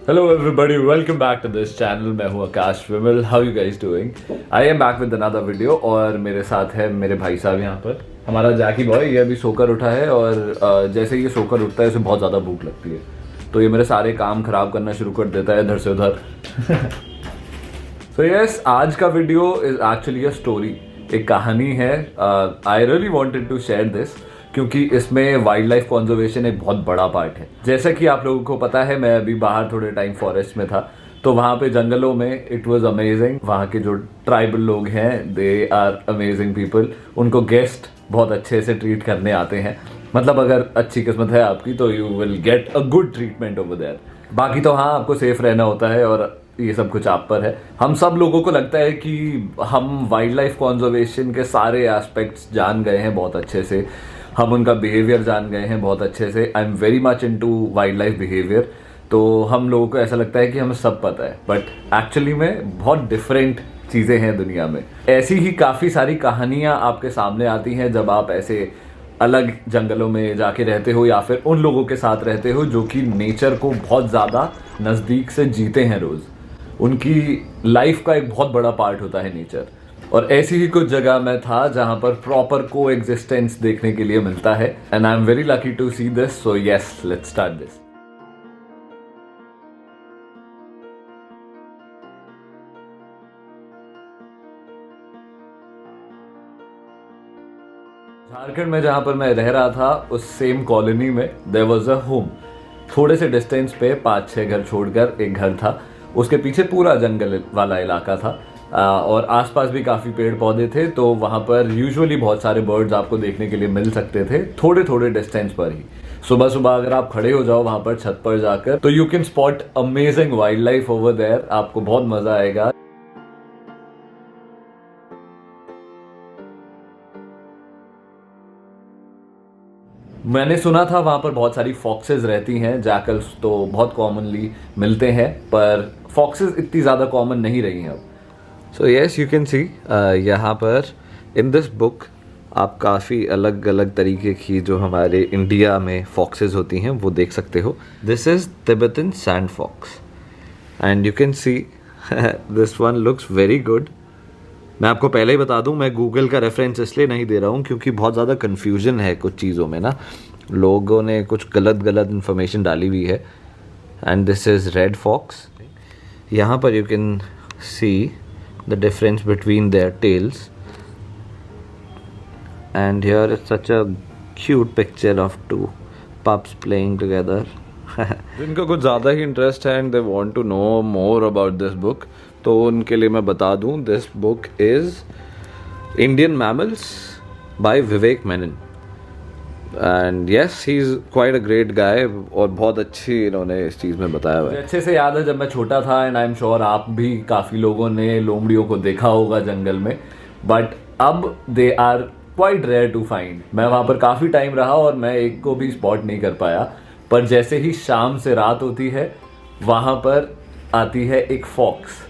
Hello everybody, welcome back to this channel. मैं हूँ आकाश विमल. How you guys doing? I am back with another video और मेरे साथ है मेरे भाई साहब यहाँ पर. हमारा जैकी बॉय ये अभी सोकर उठा है और जैसे ही ये सोकर उठता है उसे बहुत ज़्यादा भूख लगती है, तो ये मेरे सारे काम खराब करना शुरू कर देता है इधर से उधर. So yes, आज का video is actually a story, एक कहानी है. I really wanted to share this क्योंकि इसमें वाइल्ड लाइफ कंजर्वेशन एक बहुत बड़ा पार्ट है. जैसा कि आप लोगों को पता है, मैं अभी बाहर थोड़े टाइम फॉरेस्ट में था, तो वहाँ पे जंगलों में इट वाज अमेजिंग. वहाँ के जो ट्राइबल लोग हैं दे आर अमेजिंग पीपल. उनको गेस्ट बहुत अच्छे से ट्रीट करने आते हैं. मतलब अगर अच्छी किस्मत है आपकी तो you will get a good treatment over there. बाकी तो हाँ, आपको सेफ रहना होता है और ये सब कुछ आप पर है. हम सब लोगों को लगता है कि हम वाइल्ड लाइफ कंजर्वेशन के सारे एस्पेक्ट्स जान गए हैं बहुत अच्छे से. हम उनका बिहेवियर जान गए हैं बहुत अच्छे से. आई am very much into wild life behaviour. तो हम लोगों को ऐसा लगता है कि हमें सब पता है, बट एक्चुअली में बहुत डिफरेंट चीज़ें हैं दुनिया में. ऐसी ही काफ़ी सारी कहानियाँ आपके सामने आती हैं जब आप ऐसे अलग जंगलों में जाके रहते हो या फिर उन लोगों के साथ रहते हो जो कि नेचर को बहुत ज़्यादा नज़दीक से जीते हैं रोज़. उनकी लाइफ का एक बहुत बड़ा पार्ट होता है नेचर. और ऐसी ही कुछ जगह मैं था जहां पर प्रॉपर को एग्जिस्टेंस देखने के लिए मिलता है. And I am very lucky to see this. So yes, let's start this. Jharkhand में जहां पर मैं रह रहा था उस सेम कॉलोनी में देयर वाज अ होम. थोड़े से डिस्टेंस पे 5-6 घर छोड़कर एक घर था. उसके पीछे पूरा जंगल वाला इलाका था और आसपास भी काफ़ी पेड़ पौधे थे. तो वहाँ पर यूजुअली बहुत सारे बर्ड्स आपको देखने के लिए मिल सकते थे थोड़े थोड़े डिस्टेंस पर ही. सुबह सुबह अगर आप खड़े हो जाओ वहाँ पर छत पर जाकर तो you can spot amazing wildlife over there. आपको बहुत मजा आएगा. मैंने सुना था वहाँ पर बहुत सारी फॉक्सेस रहती हैं. जैकल्स तो बहुत कॉमनली मिलते हैं पर फॉक्सेस इतनी ज़्यादा कॉमन नहीं रही हैं अब. सो येस, यू कैन सी यहाँ पर इन दिस बुक आप काफ़ी अलग अलग तरीके की जो हमारे इंडिया में फॉक्सेस होती हैं वो देख सकते हो. This is Tibetan sand fox and you can see this one looks very good. मैं आपको पहले ही बता दूं, मैं गूगल का रेफरेंस इसलिए नहीं दे रहा हूं क्योंकि बहुत ज़्यादा कन्फ्यूजन है कुछ चीज़ों में ना. लोगों ने कुछ गलत इन्फॉर्मेशन डाली हुई है. And this is red fox. यहाँ पर you can see the difference between their tails, and here is such a cute picture of two pups playing together. जिनको कुछ ज़्यादा ही इंटरेस्ट है and they want to know more about this book, तो उनके लिए मैं बता दूं this book is Indian mammals by Vivek Menon. And yes, he is quite a great guy और बहुत अच्छी इन्होंने इस चीज़ में बताया हुआ है. अच्छे से याद है जब मैं छोटा था एंड आई एम श्योर आप भी काफ़ी लोगों ने लोमड़ियों को देखा होगा जंगल में, बट अब they are quite rare to find. मैं वहाँ पर काफ़ी टाइम रहा और मैं एक को भी स्पॉट नहीं कर पाया. पर जैसे ही शाम से रात होती है वहाँ पर आती है एक फॉक्स.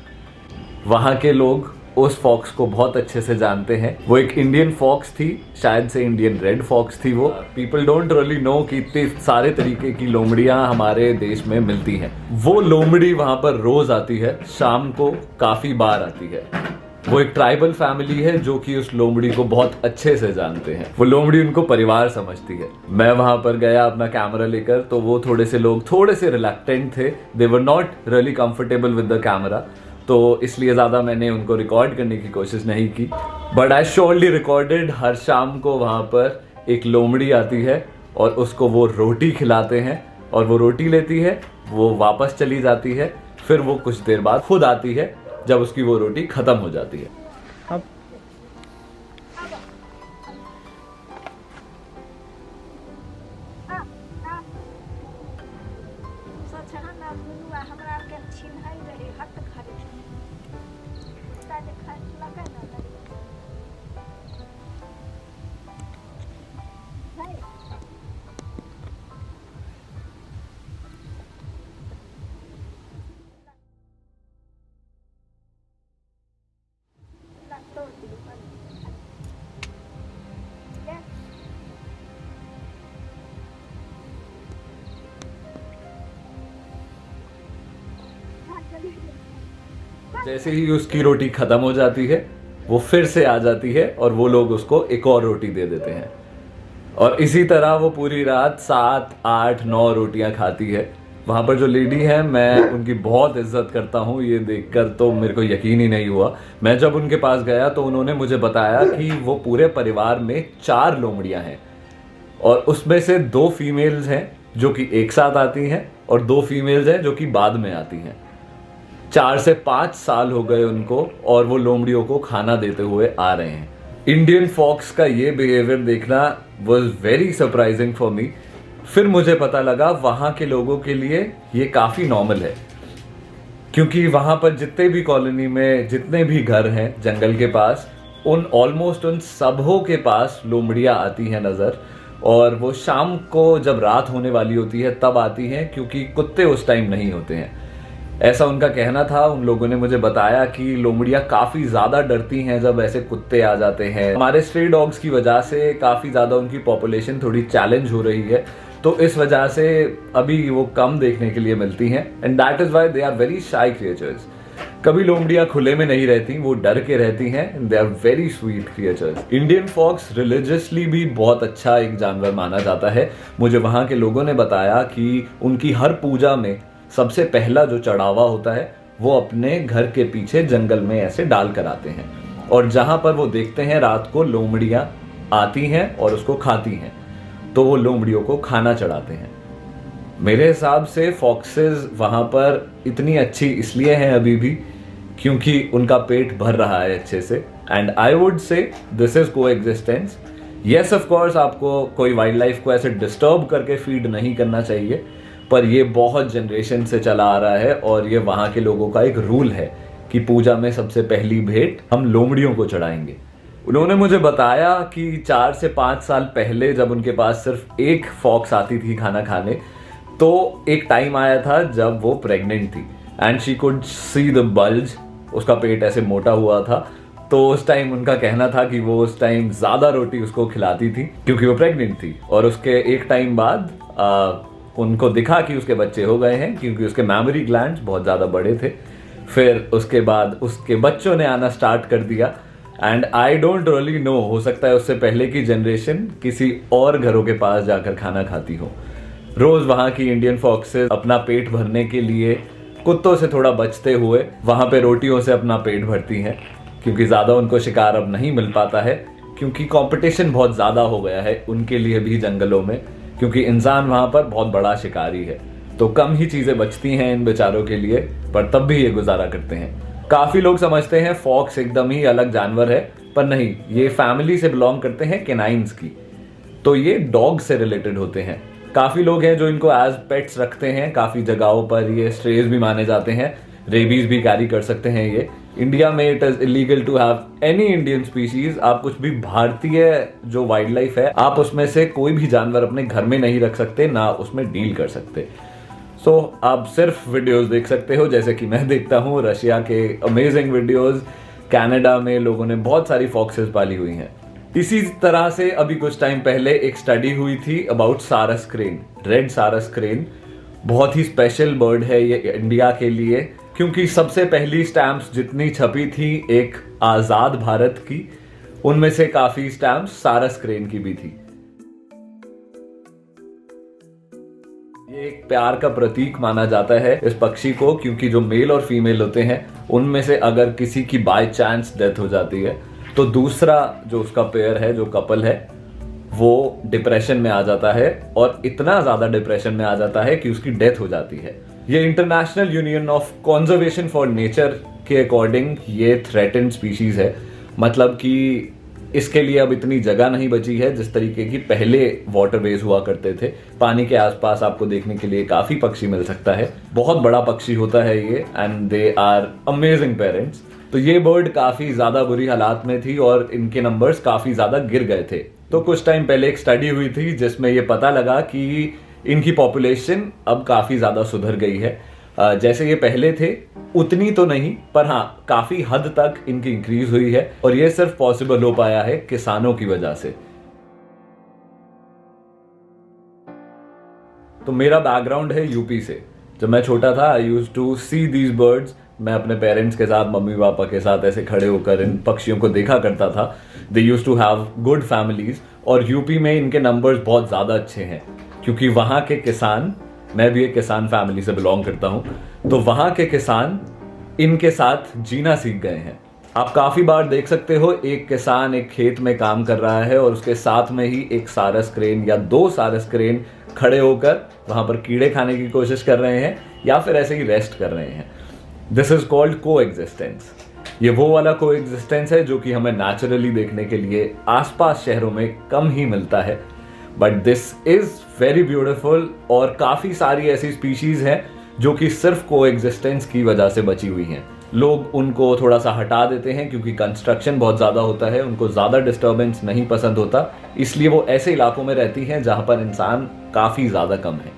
वहाँ के लोग उस फॉक्स को बहुत अच्छे से जानते हैं. वो एक इंडियन फॉक्स थी, शायद से इंडियन रेड फॉक्स थी वो. पीपल डोंट रियली नो कि इतने सारे तरीके की लोमड़ियां हमारे देश में मिलती हैं. वो लोमड़ी वहां पर रोज आती है, शाम को काफी बार आती है. वो एक ट्राइबल फैमिली है जो कि उस लोमड़ी को बहुत अच्छे से जानते हैं. वो लोमड़ी उनको परिवार समझती है. मैं वहां पर गया अपना कैमरा लेकर, तो वो थोड़े से लोग थोड़े से रिलक्टेंट थे. They were not really comfortable with the camera, तो इसलिए ज़्यादा मैंने उनको रिकॉर्ड करने की कोशिश नहीं की. But I surely recorded. हर शाम को वहाँ पर एक लोमड़ी आती है और उसको वो रोटी खिलाते हैं और वो रोटी लेती है, वो वापस चली जाती है. फिर वो कुछ देर बाद खुद आती है जब उसकी वो रोटी ख़त्म हो जाती है. अब जैसे ही उसकी रोटी खत्म हो जाती है वो फिर से आ जाती है और वो लोग उसको एक और रोटी दे देते हैं। और इसी तरह वो पूरी रात 7 8 9 रोटियां खाती है। वहां पर जो लेडी है मैं उनकी बहुत इज्जत करता हूँ, ये देखकर तो मेरे को यकीन ही नहीं हुआ। मैं जब उनके पास गया तो उन्होंने मुझे बताया कि वो पूरे परिवार में 4 लोमड़ियां हैं और उसमें से 2 फीमेल्स हैं जो कि एक साथ आती हैं और 2 फीमेल्स हैं जो कि बाद में आती हैं। 4 से 5 साल हो गए उनको और वो लोमड़ियों को खाना देते हुए आ रहे हैं। इंडियन फॉक्स का ये बिहेवियर देखना was very surprising for me. फिर मुझे पता लगा वहां के लोगों के लिए ये काफी नॉर्मल है, क्योंकि वहां पर जितने भी कॉलोनी में जितने भी घर हैं जंगल के पास, उन सबों के पास लोमड़ियां आती हैं नजर। और वो शाम को जब रात होने वाली होती है तब आती हैं, क्योंकि कुत्ते उस टाइम नहीं होते हैं, ऐसा उनका कहना था। उन लोगों ने मुझे बताया कि लोमड़ियां काफी ज्यादा डरती हैं जब ऐसे कुत्ते आ जाते हैं। हमारे स्ट्रे डॉग्स की वजह से काफी ज्यादा उनकी पॉपुलेशन थोड़ी चैलेंज हो रही है, तो इस वजह से अभी वो कम देखने के लिए मिलती हैं। And that is why they are very shy creatures. कभी लोमड़ियां खुले में नहीं रहती, वो डर के रहती हैं। They are very sweet creatures. Indian fox religiously भी बहुत अच्छा एक जानवर माना जाता है। मुझे वहां के लोगों ने बताया कि उनकी हर पूजा में सबसे पहला जो चढ़ावा होता है वो अपने घर के पीछे जंगल में ऐसे डाल कर आते हैं, और जहां पर वो देखते हैं रात को लोमड़ियां आती हैं और उसको खाती हैं, तो वो लोमड़ियों को खाना चढ़ाते हैं। मेरे हिसाब से फॉक्सेस वहां पर इतनी अच्छी इसलिए हैं अभी भी क्योंकि उनका पेट भर रहा है अच्छे से। And I would say this is को एग्जिस्टेंस। यस ऑफ कोर्स आपको कोई वाइल्ड लाइफ को ऐसे डिस्टर्ब करके फीड नहीं करना चाहिए, पर ये बहुत जनरेशन से चला आ रहा है और ये वहां के लोगों का एक रूल है कि पूजा में सबसे पहली भेंट हम लोमड़ियों को चढ़ाएंगे। उन्होंने मुझे बताया कि 4 से 5 साल पहले जब उनके पास सिर्फ एक फॉक्स आती थी खाना खाने, तो एक टाइम आया था जब वो प्रेग्नेंट थी and she could see the bulge, उसका पेट ऐसे मोटा हुआ था। तो उस टाइम उनका कहना था कि वो उस टाइम ज्यादा रोटी उसको खिलाती थी क्योंकि वो प्रेग्नेंट थी। और उसके एक टाइम बाद उनको दिखा कि उसके बच्चे हो गए हैं, क्योंकि उसके मैमरी ग्लैंड्स बहुत ज्यादा बड़े थे। फिर उसके बाद उसके बच्चों ने आना स्टार्ट कर दिया। And I don't really know, हो सकता है उससे पहले की जनरेशन किसी और घरों के पास जाकर खाना खाती हो। रोज वहां की इंडियन फॉक्सेस अपना पेट भरने के लिए कुत्तों से थोड़ा बचते हुए वहां पे रोटियों से अपना पेट भरती हैं, क्योंकि ज्यादा उनको शिकार अब नहीं मिल पाता है, क्योंकि कंपटीशन बहुत ज्यादा हो गया है उनके लिए भी जंगलों में, क्योंकि इंसान वहां पर बहुत बड़ा शिकारी है। तो कम ही चीजें बचती हैं इन बेचारों के लिए, पर तब भी ये गुजारा करते हैं। काफी लोग समझते हैं फॉक्स एकदम ही अलग जानवर है, पर नहीं, ये फैमिली से बिलोंग करते हैं कैनाइन्स की, तो ये डॉग से रिलेटेड होते हैं। काफी लोग हैं जो इनको एज पेट्स रखते हैं। काफी जगहों पर ये स्ट्रेज भी माने जाते हैं, रेबीज भी कैरी कर सकते हैं ये। इंडिया में it is illegal to have any Indian species. आप कुछ भी भारतीय जो वाइल्ड लाइफ है, आप उसमें से कोई भी जानवर अपने घर में नहीं रख सकते, ना उसमें डील कर सकते। सो आप सिर्फ वीडियोस देख सकते हो, जैसे कि मैं देखता हूँ रशिया के अमेजिंग वीडियोस। कनाडा में लोगों ने बहुत सारी फॉक्सेस पाली हुई हैं। इसी तरह से अभी कुछ टाइम पहले एक स्टडी हुई थी अबाउट सारस क्रेन, रेड सारस क्रेन। बहुत ही स्पेशल बर्ड है ये इंडिया के लिए, क्योंकि सबसे पहली स्टैम्प्स जितनी छपी थी एक आजाद भारत की, उनमें से काफी स्टैम्प्स सारस क्रेन की भी थी। ये एक प्यार का प्रतीक माना जाता है इस पक्षी को, क्योंकि जो मेल और फीमेल होते हैं उनमें से अगर किसी की बाय चांस डेथ हो जाती है तो दूसरा जो उसका पेयर है, जो कपल है, वो डिप्रेशन में आ जाता है, और इतना ज्यादा डिप्रेशन में आ जाता है कि उसकी डेथ हो जाती है। ये international union of conservation for nature के अकॉर्डिंग ये थ्रेटेंड स्पीशीज है। मतलब कि इसके लिए अब इतनी जगह नहीं बची है जिस तरीके की पहले वाटरवेज हुआ करते थे। पानी के आसपास आपको देखने के लिए काफी पक्षी मिल सकता है। बहुत बड़ा पक्षी होता है ये, and they are amazing parents. तो ये बर्ड काफी ज्यादा बुरी हालात में थी और इनके नंबर्स काफी ज्यादा गिर गए थे। तो कुछ टाइम पहले एक स्टडी हुई थी जिसमें ये पता लगा कि इनकी पॉपुलेशन अब काफी ज्यादा सुधर गई है। जैसे ये पहले थे उतनी तो नहीं, पर हाँ काफी हद तक इनकी इंक्रीज हुई है, और ये सिर्फ पॉसिबल हो पाया है किसानों की वजह से। तो मेरा बैकग्राउंड है यूपी से। जब मैं छोटा था I use to see these birds. मैं अपने पेरेंट्स के साथ, मम्मी पापा के साथ ऐसे खड़े होकर इन पक्षियों को देखा करता था। They use to have good families, और यूपी में इनके नंबर्स बहुत ज़्यादा अच्छे हैं क्योंकि वहाँ के किसान, मैं भी एक किसान फैमिली से बिलोंग करता हूँ, तो वहाँ के किसान इनके साथ जीना सीख गए हैं। आप काफ़ी बार देख सकते हो एक किसान एक खेत में काम कर रहा है और उसके साथ में ही एक सारस क्रेन या 2 सारस क्रेन खड़े होकर वहाँ पर कीड़े खाने की कोशिश कर रहे हैं या फिर ऐसे ही रेस्ट कर रहे हैं। दिस इज कॉल्ड को एग्जिस्टेंस। ये वो वाला को एग्जिस्टेंस है जो कि हमें नेचुरली देखने के लिए आसपास शहरों में कम ही मिलता है, but this is very beautiful. और काफ़ी सारी ऐसी स्पीशीज हैं जो कि सिर्फ को एग्जिस्टेंस की वजह से बची हुई हैं। लोग उनको थोड़ा सा हटा देते हैं क्योंकि कंस्ट्रक्शन बहुत ज़्यादा होता है, उनको ज़्यादा डिस्टर्बेंस नहीं पसंद होता, इसलिए वो ऐसे इलाकों में रहती हैं जहाँ पर इंसान काफ़ी ज़्यादा कम है।